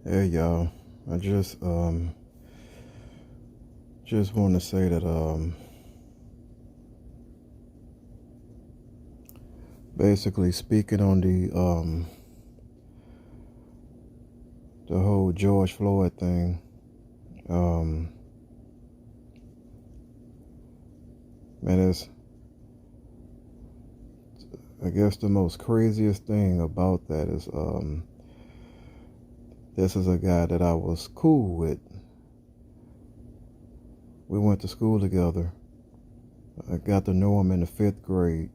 Hey y'all, I just want to say that basically speaking on the whole George Floyd thing. um Man, it's, I guess the most craziest thing about that is this is a guy that I was cool with. We went to school together. I got to know him in the 5th grade.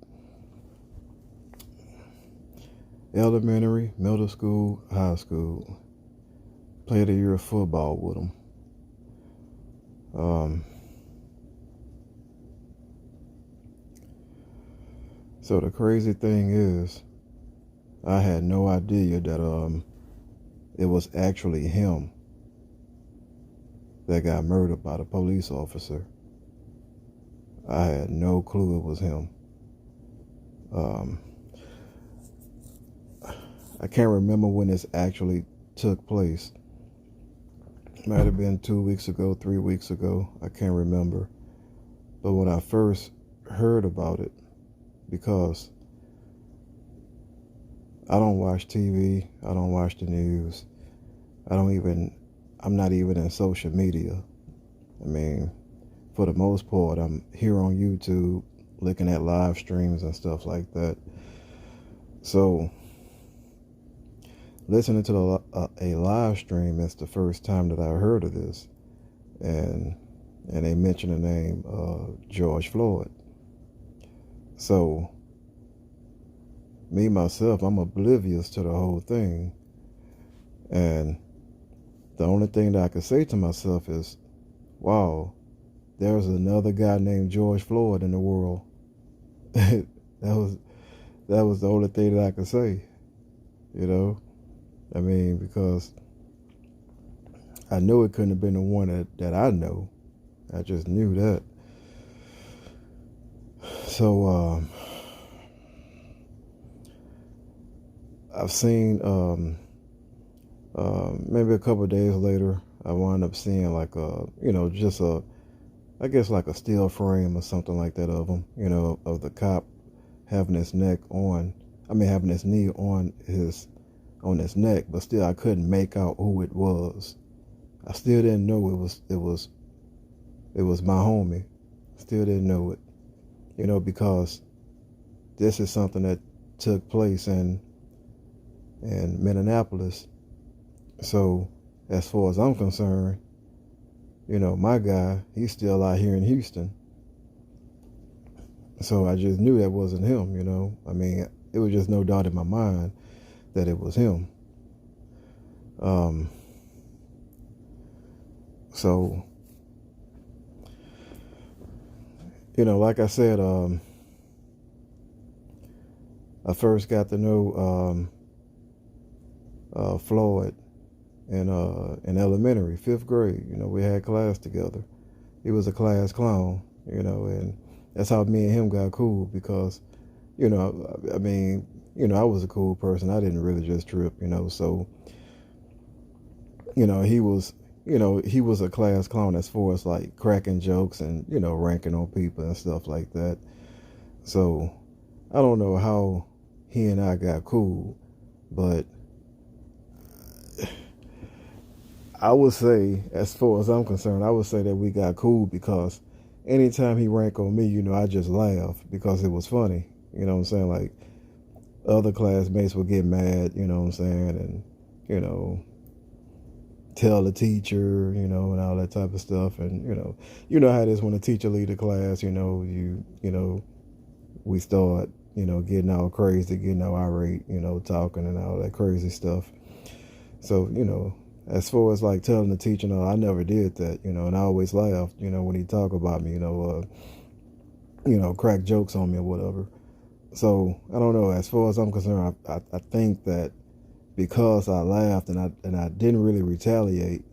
Elementary, middle school, high school. Played a year of football with him. So the crazy thing is, I had no idea that it was actually him that got murdered by the police officer. I had no clue it was him. Um, I can't remember when this actually took place. Might have been 2 weeks ago, 3 weeks ago. I can't remember. But when I first heard about it, because I don't watch TV, I don't watch the news, I'm not even in social media. I mean, for the most part, I'm here on YouTube looking at live streams and stuff like that. So, listening to a live stream is the first time that I heard of this. And they mentioned the name George Floyd. So, me, myself, I'm oblivious to the whole thing. And the only thing that I could say to myself is, wow, there's another guy named George Floyd in the world. that was the only thing that I could say, you know? I mean, because I knew it couldn't have been the one that I know. I just knew that. So, I've seen, maybe a couple of days later, I wound up seeing like I guess like a still frame or something like that of him, of the cop having his having his knee on his neck, but still I couldn't make out who it was. I still didn't know it was my homie. Still didn't know it, because this is something that took place in Minneapolis. So as far as I'm concerned, my guy, he's still out here in Houston. So I just knew that wasn't him. I mean, it was just no doubt in my mind that it was him. So, like I said, I first got to know Floyd in elementary, 5th grade. We had class together. He was a class clown, and that's how me and him got cool because, I mean, I was a cool person. I didn't really just trip, so, he was a class clown as far as like cracking jokes and, ranking on people and stuff like that. So I don't know how he and I got cool, but I would say, as far as I'm concerned, I would say that we got cool because anytime he ranked on me, I just laughed because it was funny. You know what I'm saying? Like, other classmates would get mad, you know what I'm saying? And, tell the teacher, and all that type of stuff. And, how it is when a teacher lead the class, we start, getting all crazy, getting all irate, talking and all that crazy stuff. So, as far as like telling the teacher, no, I never did that, and I always laughed, when he talk about me, crack jokes on me or whatever. So I don't know. As far as I'm concerned, I think that because I laughed and I didn't really retaliate,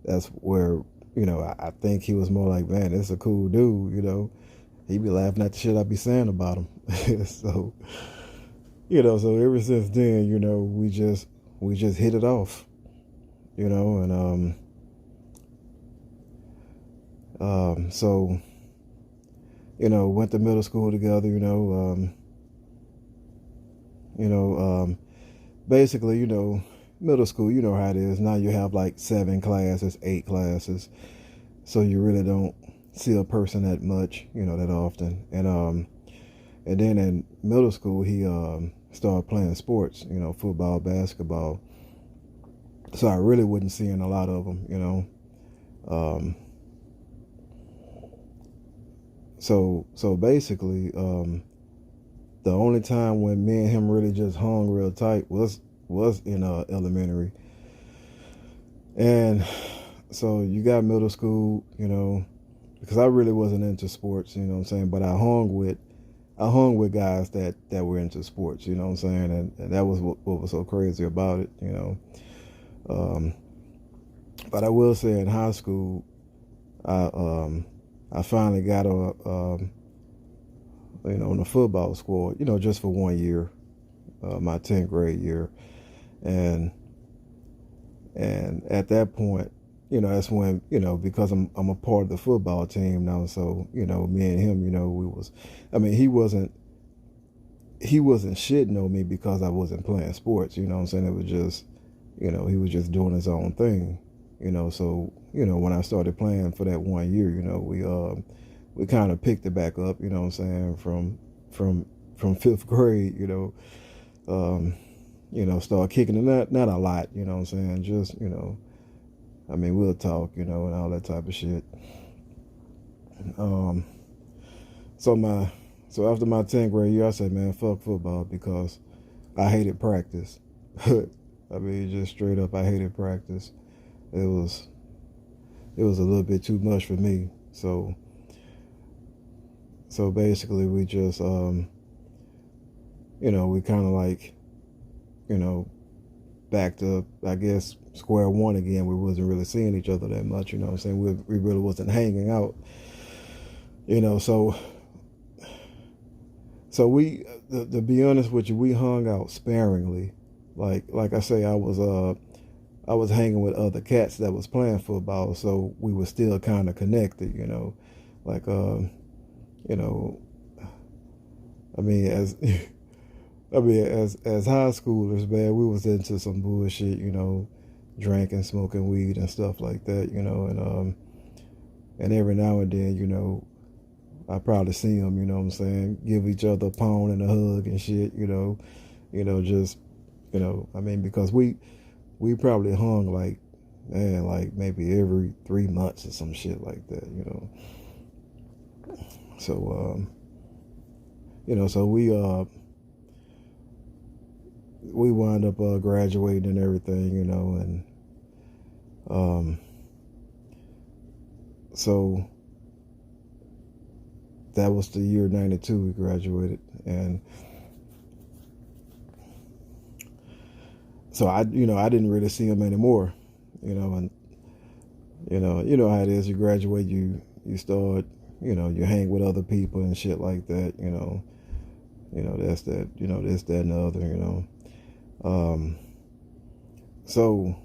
that's where I think he was more like, man, this is a cool dude, He be laughing at the shit I be saying about him. So so ever since then, we just hit it off. you know, and so, you know, went to middle school together, you know, basically, you know, middle school, you know how it is. Now you have like 7 classes, 8 classes, so you really don't see a person that much, you know, that often. And then in middle school, he started playing sports, you know, football, basketball. So I really wasn't seeing a lot of them, you know. So basically, the only time when me and him really just hung real tight was in elementary. And so you got middle school, you know, because I really wasn't into sports, you know what I'm saying. But I hung with guys that were into sports, you know what I'm saying, and that was what was so crazy about it, you know. But I will say in high school, I finally got you know, on the football squad, you know, just for 1 year, my 10th grade year, and at that point, you know, that's when, you know, because I'm a part of the football team now, so, you know, me and him, you know, I mean, he wasn't shitting on me because I wasn't playing sports, you know what I'm saying? It was just, you know, he was just doing his own thing, you know. So, you know, when I started playing for that 1 year, you know, we kind of picked it back up, you know what I'm saying, from 5th grade, you know, start kicking it, not a lot, you know what I'm saying, just, you know, I mean, we'll talk, you know, and all that type of shit. So after my 10th grade year, I said, man, fuck football, because I hated practice. I mean, just straight up, I hated practice. It was a little bit too much for me. So basically, we just, you know, we kind of like, you know, back to, I guess, square one again. We wasn't really seeing each other that much, you know what I'm saying? We really wasn't hanging out, you know. So we, to be honest with you, we hung out sparingly. Like I say, I was hanging with other cats that was playing football, so we were still kind of connected, you know. Like, you know, I mean, as as high schoolers, man, we was into some bullshit, you know, drinking, smoking weed and stuff like that, you know, and every now and then, you know, I probably see them, you know what I'm saying, give each other a pound and a hug and shit, you know, just, you know, I mean, because we probably hung like, man, like maybe every 3 months or some shit like that, you know. So, you know, so we wound up graduating and everything, you know, and so that was the year 92 we graduated, and so I didn't really see him anymore, you know. And you know how it is, you graduate, you start, you know, you hang with other people and shit like that, you know, that's that, you know, this, that, and the other, you know. So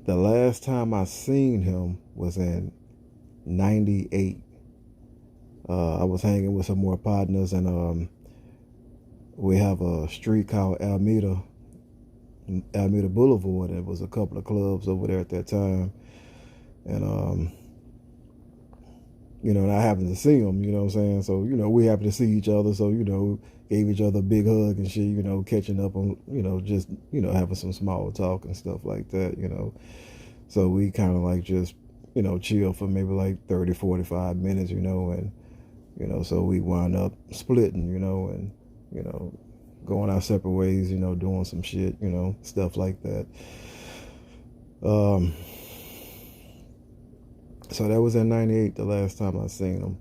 the last time I seen him was in 98. I was hanging with some more partners, and we have a street called Alameda Boulevard. There was a couple of clubs over there at that time, and you know, and I happened to see him, you know what I'm saying? So, you know, we happened to see each other, so, you know, gave each other a big hug and shit, you know, catching up on, you know, just, you know, having some small talk and stuff like that, you know. So we kind of like just, you know, chill for maybe like 30, 45 minutes, you know, and, you know, so we wound up splitting, you know, and, you know, going our separate ways, you know, doing some shit, you know, stuff like that. So that was in 98, the last time I seen him.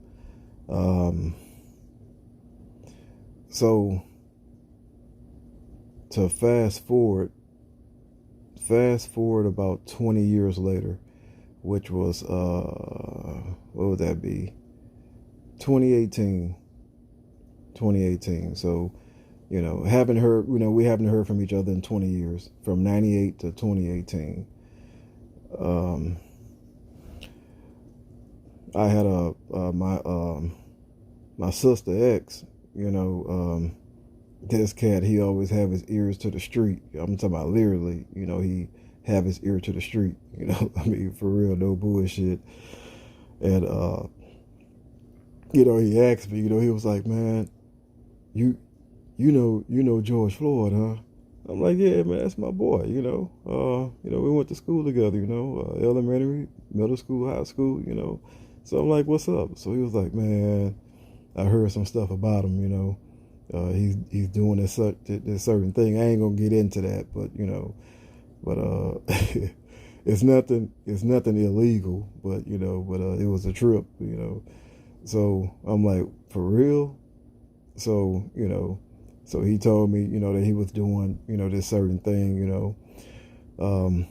So to fast forward about 20 years later, which was, what would that be? 2018. So, we haven't heard from each other in 20 years, from 98 to 2018. Um, I had my sister ex, this cat, he always have his ears to the street. I'm talking about literally, he have his ear to the street, I mean, for real, no bullshit. And, he asked me, he was like, man, you, you know George Floyd, huh? I'm like, yeah, man, that's my boy, we went to school together, elementary, middle school, high school, So I'm like, what's up? So he was like, man, I heard some stuff about him, he's doing this certain thing. I ain't gonna get into that, but it's nothing illegal, but it was a trip, So I'm like, for real? So so he told me, that he was doing, this certain thing, um,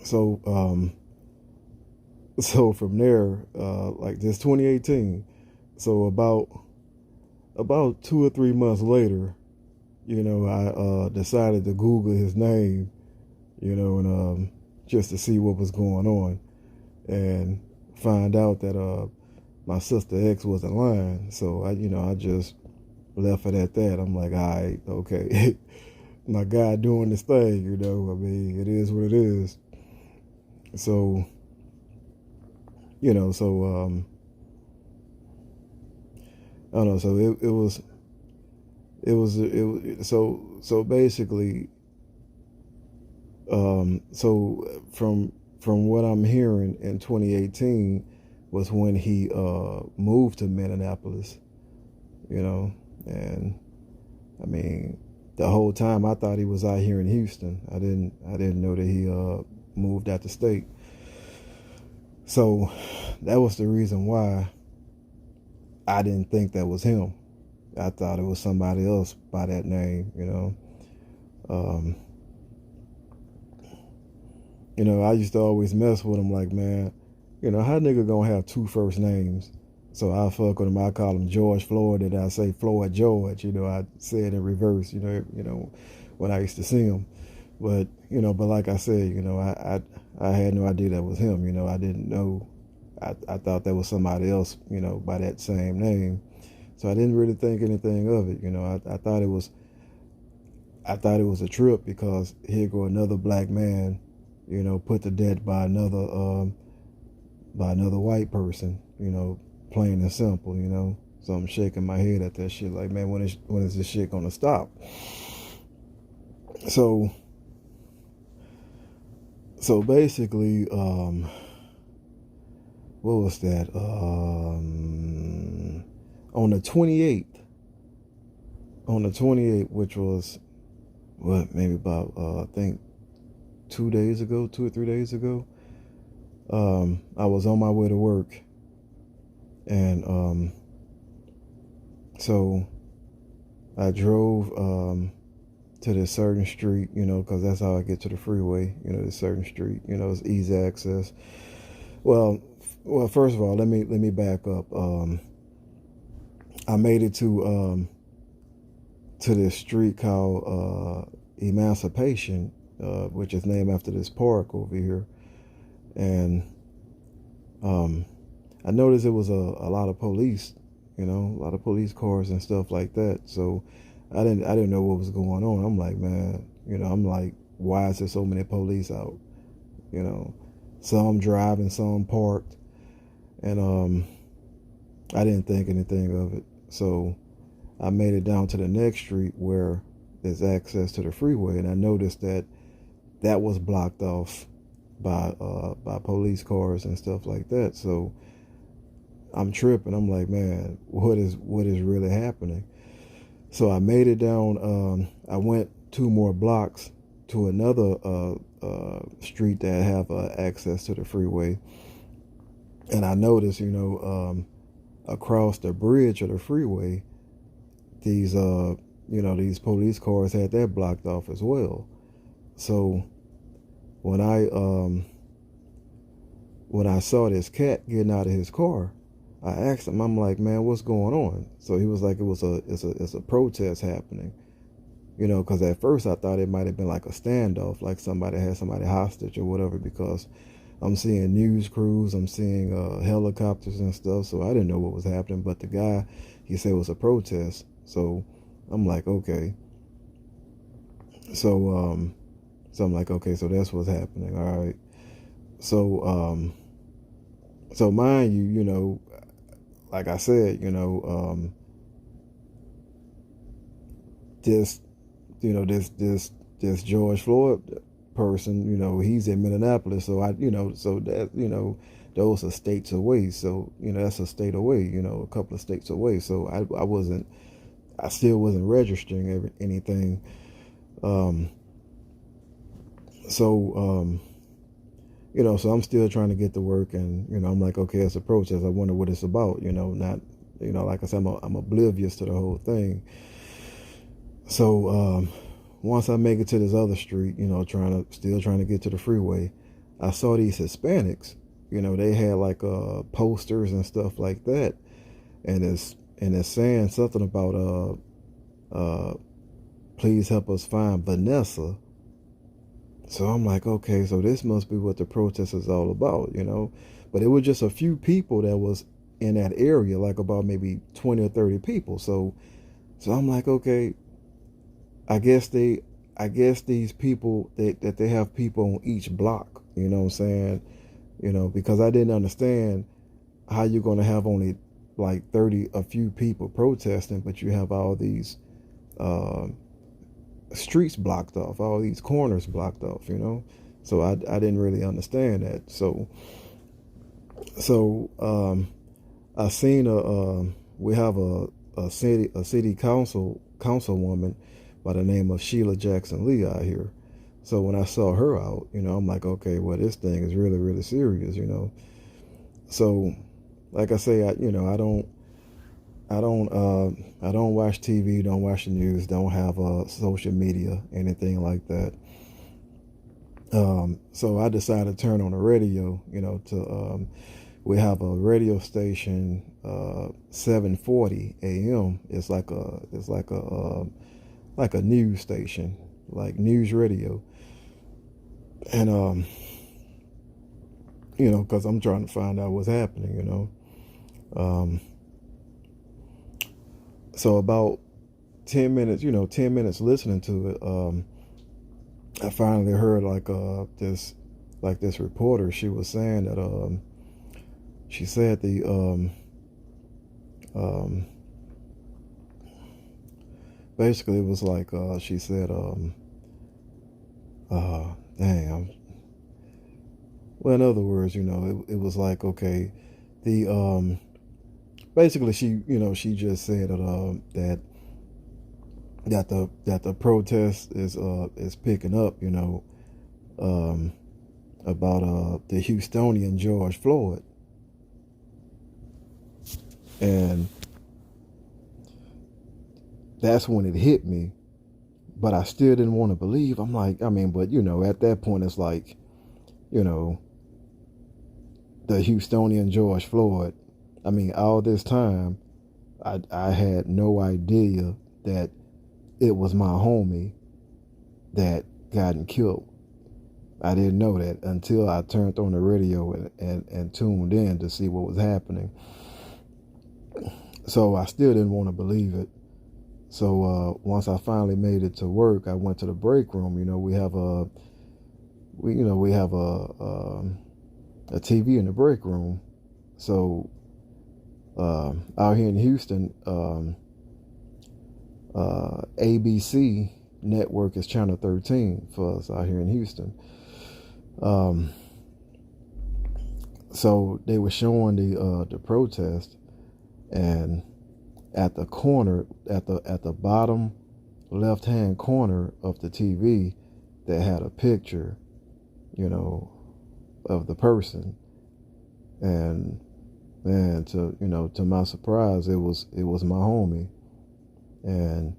so so from there, like this 2018, so about 2 or 3 months later, I decided to Google his name, and just to see what was going on, and find out that my sister ex wasn't lying. So I just left it at that. I'm like, all right, okay, my guy doing this thing, I mean, it is what it is. So, so I don't know. So so basically, so from what I'm hearing, in 2018 was when he moved to Minneapolis, and I mean, the whole time I thought he was out here in Houston. I didn't know that he moved out the state. So that was the reason why I didn't think that was him. I thought it was somebody else by that name, I used to always mess with him like, man, how nigga gonna have two first names? So I fuck with him. I call him George Floyd, and I say Floyd George. I say it in reverse. When I used to see him, but but like I said, I had no idea that was him. I didn't know. I thought that was somebody else. By that same name. So I didn't really think anything of it. I thought it was. I thought it was a trip because here go another black man, put to death by another white person. Plain and simple, So I'm shaking my head at that shit like, man, when is this shit gonna stop? So basically, what was that? On the 28th, which was maybe about I think 2 or 3 days ago, I was on my way to work. And so I drove to this certain street, because that's how I get to the freeway, this certain street, it's easy access. Well, first of all, let me back up. I made it to this street called Emancipation, which is named after this park over here, and I noticed it was a lot of police, a lot of police cars and stuff like that. So I didn't know what was going on. I'm like, man, I'm like, why is there so many police out? Some driving, some parked, and I didn't think anything of it. So I made it down to the next street where there's access to the freeway, and I noticed that was blocked off by police cars and stuff like that. So I'm tripping. I'm like, man, what is really happening? So I made it down. I went 2 more blocks to another street that have access to the freeway, and I noticed, across the bridge of the freeway, these these police cars had that blocked off as well. So when I saw this cat getting out of his car, I asked him, I'm like, man, what's going on? So he was like, it's a protest happening. because at first I thought it might have been like a standoff, like somebody had somebody hostage or whatever, because I'm seeing news crews, I'm seeing helicopters and stuff, so I didn't know what was happening. But the guy, he said it was a protest, so I'm like, okay. So I'm like, okay, so that's what's happening. All right. So mind you, like I said, this, this George Floyd person, he's in Minneapolis. So so that, those are states away. So, that's a state away, a couple of states away. So I still wasn't registering anything. So, so I'm still trying to get to work, and, I'm like, okay, it's a protest. I wonder what it's about, not, like I said, I'm oblivious to the whole thing. So, once I make it to this other street, still trying to get to the freeway, I saw these Hispanics, they had like, posters and stuff like that. And it's saying something about, please help us find Vanessa. So I'm like, okay, so this must be what the protest is all about, But it was just a few people that was in that area, like about maybe 20 or 30 people. So I'm like, okay, I guess these people that they have people on each block, you know what I'm saying? Because I didn't understand how you're going to have only like a few people protesting, but you have all these streets blocked off, all these corners blocked off, So I didn't really understand that. So I seen we have a city councilwoman by the name of Sheila Jackson Lee out here. So when I saw her out, I'm like, okay, well, this thing is really, really serious, So like I say, I don't watch TV, don't watch the news, don't have social media, anything like that. So I decided to turn on the radio, we have a radio station, 740 AM. It's like a news station, like news radio. And, because I'm trying to find out what's happening, So about 10 minutes, 10 minutes listening to it, I finally heard this reporter. She was saying that she said basically it was like she said well, in other words, it was like, okay, the basically she just said that the protest is picking up, about the Houstonian George Floyd. And that's when it hit me, but I still didn't want to believe. I'm like, but at that point it's like, the Houstonian George Floyd. All this time I had no idea that it was my homie that gotten killed. I didn't know that until I turned on the radio and tuned in to see what was happening. So I still didn't want to believe it. So once I finally made it to work, I went to the break room. We have a TV in the break room. So out here in Houston, ABC network is channel 13 for us out here in Houston. So they were showing the protest, and at the corner, at the bottom left hand corner of the TV, they had a picture, of the person. And man, to my surprise, it was my homie. And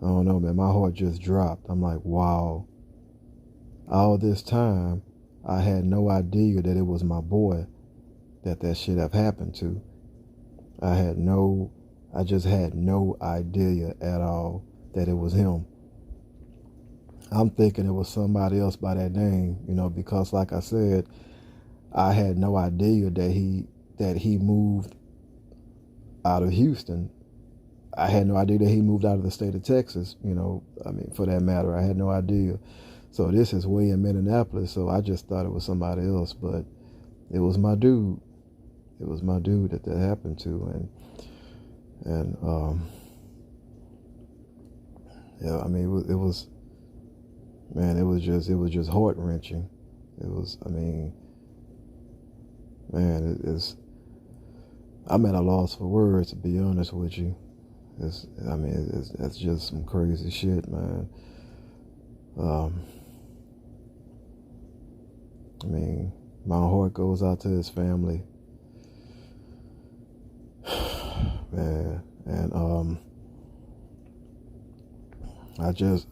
I don't know, man, my heart just dropped. I'm like, wow. All this time, I had no idea that it was my boy that shit have happened to. I just had no idea at all. that it was him. I'm thinking it was somebody else by that name, because like I said, I had no idea that he moved out of Houston. I had no idea that he moved out of the state of Texas, for that matter. I had no idea. So this is way in Minneapolis, so I just thought it was somebody else, but it was my dude. It was my dude that happened to, and yeah, it was man, it was just heart wrenching. It was, man, I'm at a loss for words, to be honest with you. That's just some crazy shit, man. My heart goes out to his family, man, and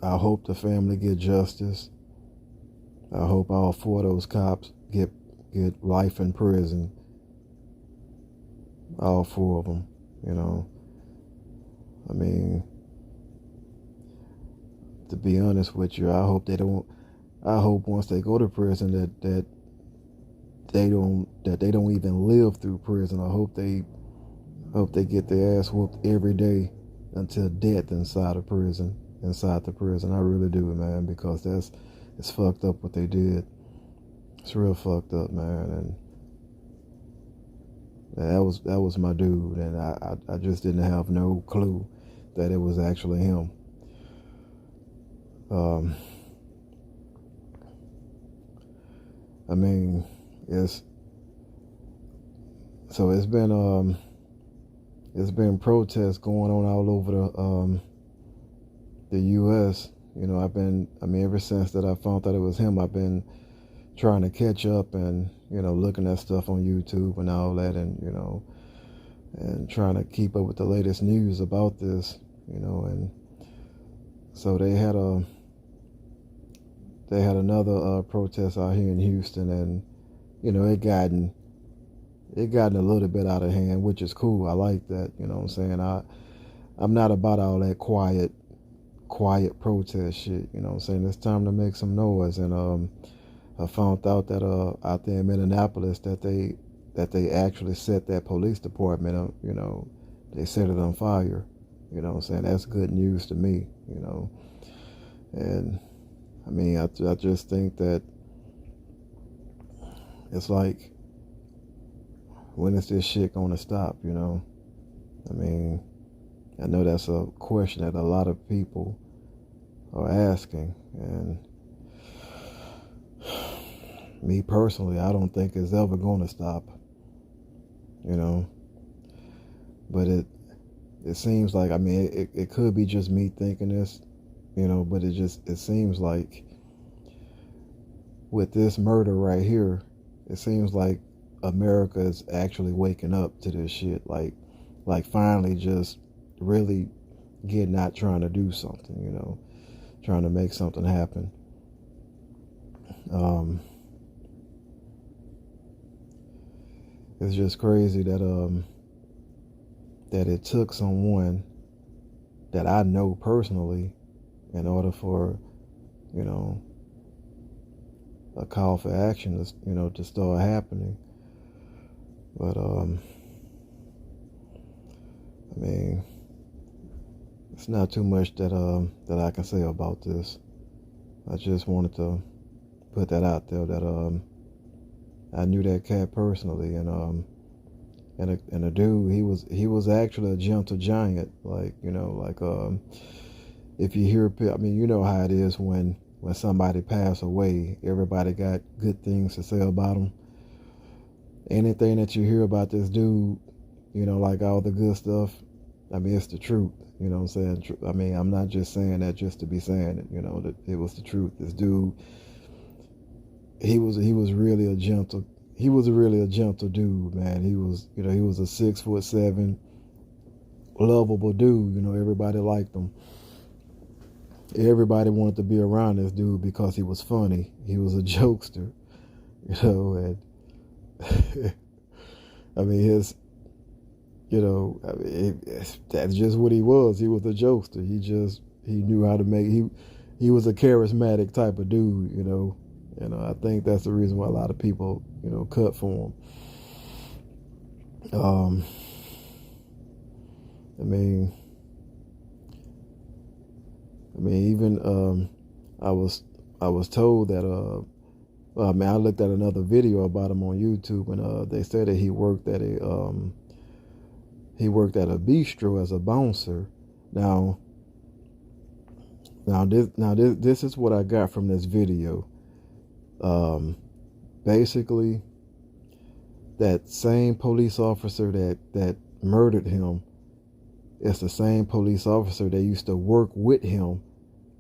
I hope the family get justice. I hope all 4 of those cops get life in prison. All 4 of them, to be honest with you, I hope once they go to prison that they don't even live through prison. I hope they get their ass whooped every day until death inside the prison. I really do, man, because it's fucked up what they did. It's real fucked up, man, and that was my dude, and I just didn't have no clue that it was actually him. It's been protests going on all over the U.S. Ever since that I found that it was him, I've been trying to catch up and, looking at stuff on YouTube and all that, and trying to keep up with the latest news about this, and so they had another protest out here in Houston, and, it gotten a little bit out of hand, which is cool. I like that, I'm not about all that quiet protest shit, It's time to make some noise, and I found out that out there in Minneapolis that they actually set that police department up, they set it on fire, That's good news to me, and I just think that it's like, when is this shit gonna stop, I know that's a question that a lot of people are asking, and me personally, I don't think it's ever going to stop, but it seems like, it could be just me thinking this, but it seems like with this murder right here, it seems like America is actually waking up to this shit, like finally just really getting out, trying to do something, trying to make something happen. It's just crazy that it took someone that I know personally in order for, a call for action to start happening. But it's not too much that I can say about this. I just wanted to put that out there, that I knew that cat personally, and a dude, he was actually a gentle giant, if you hear, you know how it is when somebody passed away, everybody got good things to say about them. Anything that you hear about this dude, like all the good stuff, it's the truth. You know what I'm saying? I'm not just saying that just to be saying it. That it was the truth. This dude, he was really a gentle. He was really a gentle dude, man. He was a 6'7", lovable dude. Everybody liked him. Everybody wanted to be around this dude because he was funny. He was a jokester, and that's just what he was. He was a jokester. he knew how to make he was a charismatic type of dude, you know. And I think that's the reason why a lot of people, you know, cut for him. I mean, even I was told that I looked at another video about him on YouTube, and they said that he worked at a bistro as a bouncer. Now this is what I got from this video. Basically, that same police officer that murdered him is the same police officer that used to work with him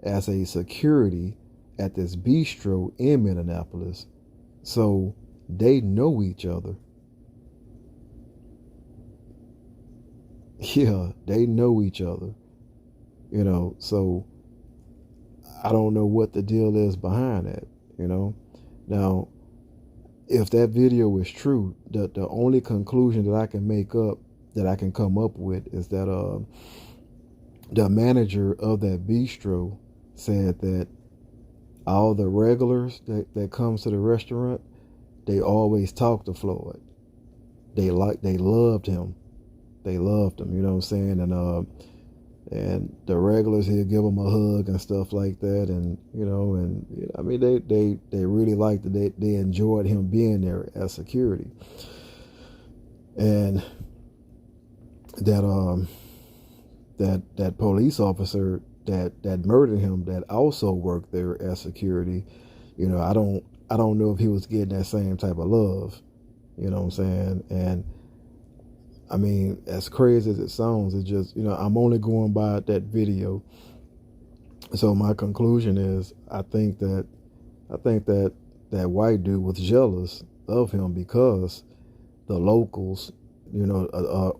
as a security at this bistro in Minneapolis. So they know each other. Yeah, they know each other. You know, so I don't know what the deal is behind that, you know. Now, if that video is true, the only conclusion that I can come up with is that the manager of that bistro said that all the regulars that comes to the restaurant, they always talk to Floyd. They loved him. They loved him, you know what I'm saying? And the regulars, he'll give them a hug and stuff like that, and you know, and I mean, they really liked it. They enjoyed him being there as security, and that that police officer that murdered him, that also worked there as security, you know, I don't know if he was getting that same type of love, you know what I'm saying? And I mean, as crazy as it sounds, it's just, you know, I'm only going by that video. So my conclusion is, I think that that white dude was jealous of him because the locals, you know,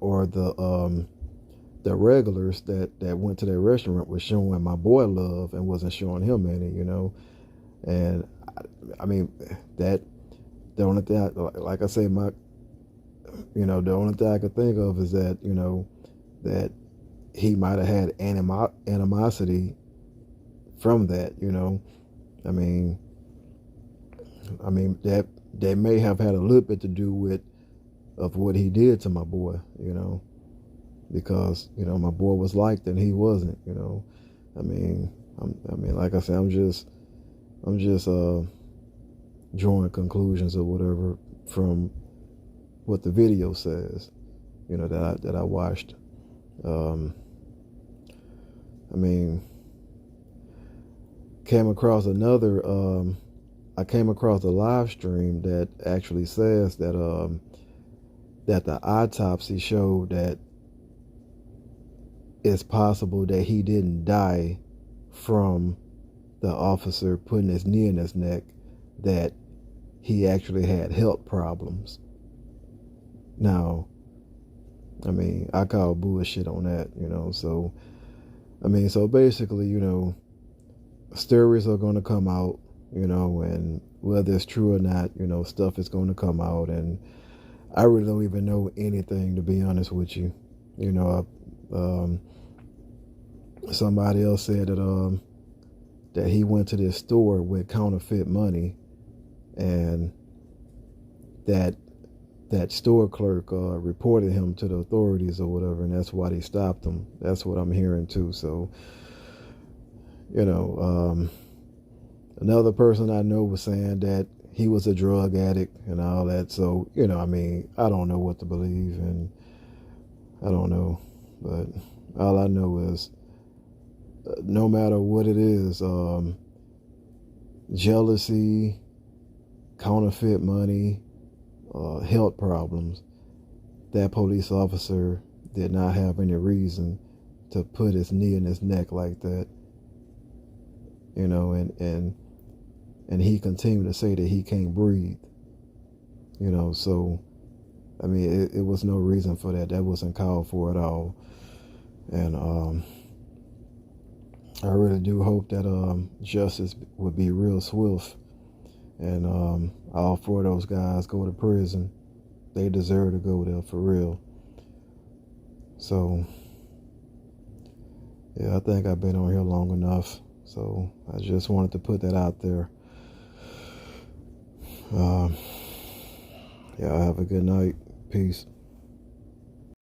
or the regulars that went to that restaurant was showing my boy love and wasn't showing him any, you know. And I mean, that the only thing, like I say, the only thing I could think of is that, you know, that he might have had animosity from that, you know. I mean that may have had a little bit to do with of what he did to my boy, you know, because, you know, my boy was liked and he wasn't, you know. I mean, like I said, I'm just drawing conclusions or whatever from what the video says, you know, that I watched. I came across a live stream that actually says that that the autopsy showed that it's possible that he didn't die from the officer putting his knee in his neck, that he actually had health problems. Now, I mean, I call bullshit on that, you know. So, I mean, so basically, you know, stories are going to come out, you know, and whether it's true or not, you know, stuff is going to come out, and I really don't even know anything, to be honest with you. You know, somebody else said that he went to this store with counterfeit money, and that store clerk reported him to the authorities or whatever, and that's why they stopped him. That's what I'm hearing too. So, you know, another person I know was saying that he was a drug addict and all that. So, you know, I mean, I don't know what to believe, and I don't know, but all I know is no matter what it is, jealousy, counterfeit money, health problems, that police officer did not have any reason to put his knee in his neck like that, you know, and he continued to say that he can't breathe, you know. So I mean, it was no reason for that. That wasn't called for at all. And I really do hope that justice would be real swift, and all four of those guys go to prison. They deserve to go there for real. So, Yeah, I think I've been on here long enough. So I just wanted to put that out there. Yeah, have a good night. Peace.